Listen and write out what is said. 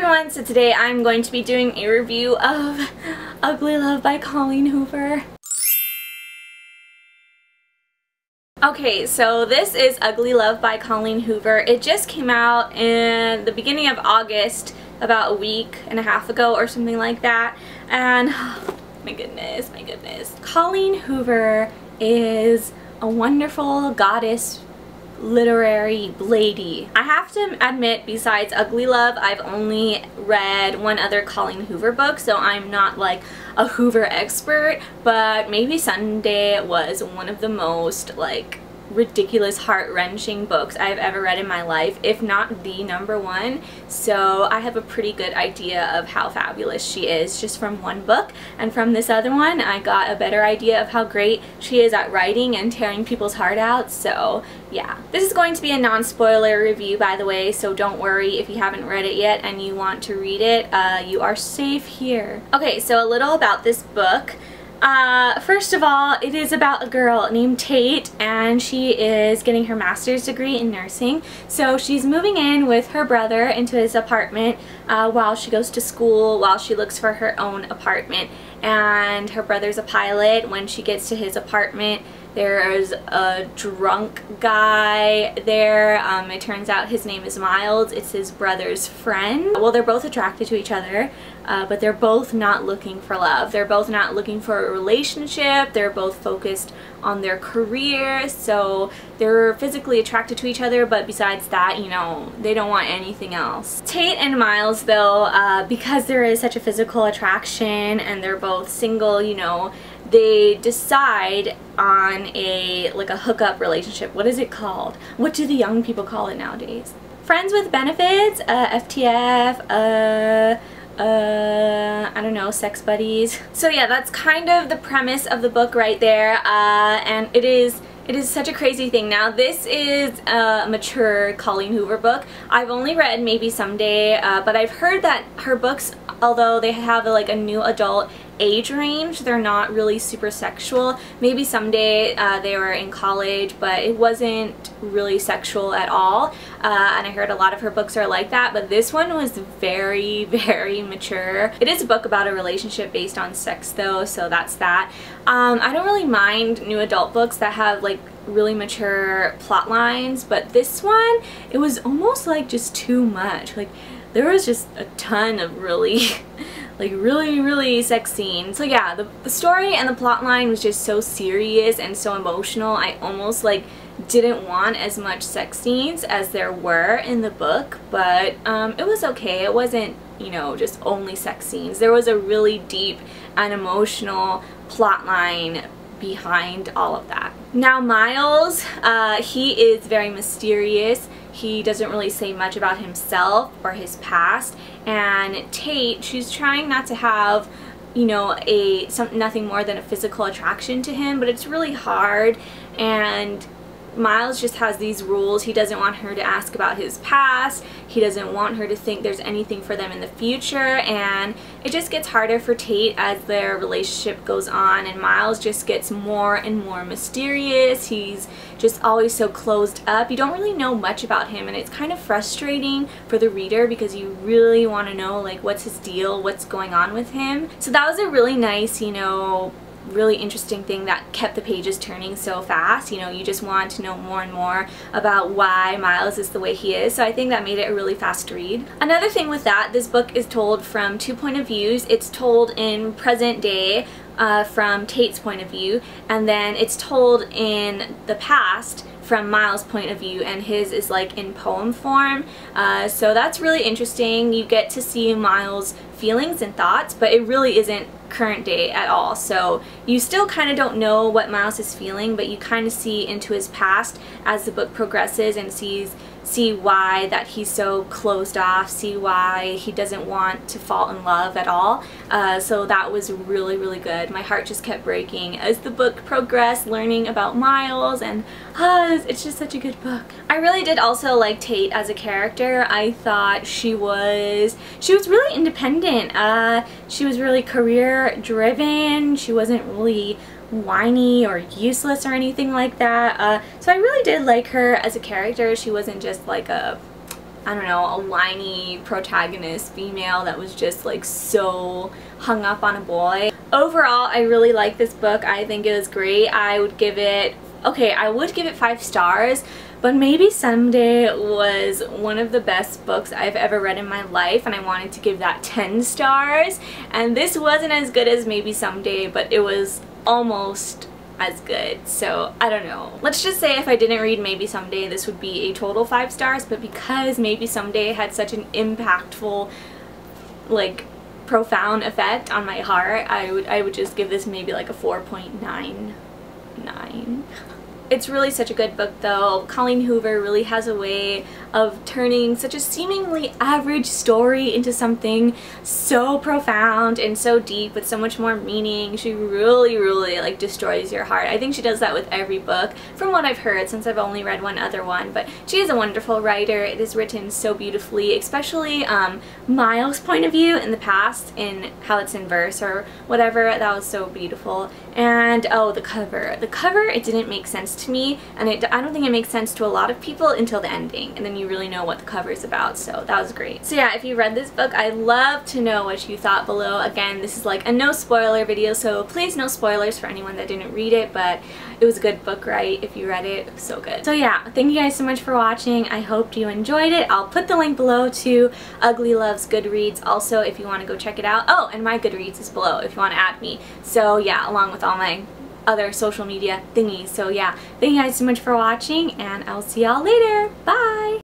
everyone, so today I'm going to be doing a review of Ugly Love by Colleen Hoover. Okay, so this is Ugly Love by Colleen Hoover. It just came out in the beginning of August, about a week and a half ago or something like that, and oh, my goodness. Colleen Hoover is a wonderful goddess literary lady. I have to admit, besides Ugly Love, I've only read one other Colleen Hoover book, so I'm not like a Hoover expert, but Maybe Sunday was one of the most like ridiculous, heart-wrenching books I've ever read in my life, if not the #1. So I have a pretty good idea of how fabulous she is just from one book, and from this other one I got a better idea of how great she is at writing and tearing people's heart out. So yeah, this is going to be a non-spoiler review, by the way, so don't worry if you haven't read it yet and you want to read it. You are safe here. Okay, so a little about this book. First of all, it is about a girl named Tate, and she is getting her master's degree in nursing. So she's moving in with her brother into his apartment while she goes to school, while she looks for her own apartment. And her brother's a pilot. When she gets to his apartment, there's a drunk guy there. It turns out his name is Miles. It's his brother's friend. Well, they're both attracted to each other, but they're both not looking for love. They're both not looking for a relationship. They're both focused on their career, so they're physically attracted to each other, but besides that, you know, they don't want anything else. Tate and Miles, though, because there is such a physical attraction and they're both single, you know, they decide on a hookup relationship. What is it called? What do the young people call it nowadays? Friends with benefits? FTF? I don't know, sex buddies. So yeah, that's kind of the premise of the book right there, and it is such a crazy thing. Now, this is a mature Colleen Hoover book. I've only read Maybe Someday, but I've heard that her books, although they have a new adult age range, they're not really super sexual. Maybe Someday they were in college, but it wasn't really sexual at all, and I heard a lot of her books are like that, but this one was very, very mature. It is a book about a relationship based on sex, though, so that's that. I don't really mind new adult books that have like really mature plot lines, but this one, it was almost like just too much. Like, there was just a ton of really really sex scenes. So yeah, the story and the plot line was just so serious and so emotional. I almost like didn't want as much sex scenes as there were in the book, but it was okay. It wasn't, you know, just only sex scenes. There was a really deep and emotional plot line behind all of that. Now, Miles, he is very mysterious. He doesn't really say much about himself or his past, and Tate, she's trying not to have, you know, nothing more than a physical attraction to him, but it's really hard, and Miles just has these rules. He doesn't want her to ask about his past. He doesn't want her to think there's anything for them in the future, and it just gets harder for Tate as their relationship goes on, and Miles just gets more and more mysterious. He's just always so closed up. You don't really know much about him, and it's kind of frustrating for the reader because you really want to know, like, what's his deal, what's going on with him. So that was a really nice, you know, really interesting thing that kept the pages turning so fast. You know, you just want to know more and more about why Miles is the way he is, so I think that made it a really fast read. Another thing with that, this book is told from 2 point of views. It's told in present day from Tate's point of view, and then it's told in the past from Miles' point of view, and his is like in poem form. So that's really interesting. You get to see Miles' feelings and thoughts, but it really isn't current day at all. So you still kind of don't know what Miles is feeling, but you kind of see into his past as the book progresses and see why that he's so closed off, see why he doesn't want to fall in love at all. So that was really, really good. My heart just kept breaking as the book progressed, learning about Miles, and it's just such a good book. I really did also like Tate as a character. I thought she was really independent. She was really career driven. She wasn't really whiny or useless or anything like that. So I really did like her as a character. She wasn't just like a I don't know, a whiny protagonist female that was just like so hung up on a boy. Overall, I really like this book. I think it was great. I would give it, okay, I would give it 5 stars, but Maybe Someday was one of the best books I've ever read in my life, and I wanted to give that 10 stars. And this wasn't as good as Maybe Someday, but it was almost as good, so I don't know. Let's just say if I didn't read Maybe Someday, this would be a total 5 stars, but because Maybe Someday had such an impactful, like, profound effect on my heart, I would just give this maybe like a 4.99. It's really such a good book though. Colleen Hoover really has a way of turning such a seemingly average story into something so profound and so deep with so much more meaning. She really like destroys your heart. I think she does that with every book from what I've heard, since I've only read one other one, but she is a wonderful writer. It is written so beautifully, especially Miles' point of view in the past, in how it's in verse or whatever. That was so beautiful. And oh, the cover. The cover, it didn't make sense to me, and I don't think it makes sense to a lot of people until the ending, and then you really know what the cover is about, so that was great. So yeah, if you read this book, I'd love to know what you thought below. Again, this is like a no spoiler video, so please no spoilers for anyone that didn't read it, but it was a good book, right? If you read it, it was so good. So yeah, thank you guys so much for watching. I hope you enjoyed it. I'll put the link below to Ugly Love's Goodreads also if you want to go check it out. Oh, and my Goodreads is below if you want to add me. So yeah, along with all my other social media thingies. So yeah, thank you guys so much for watching, and I'll see y'all later. Bye!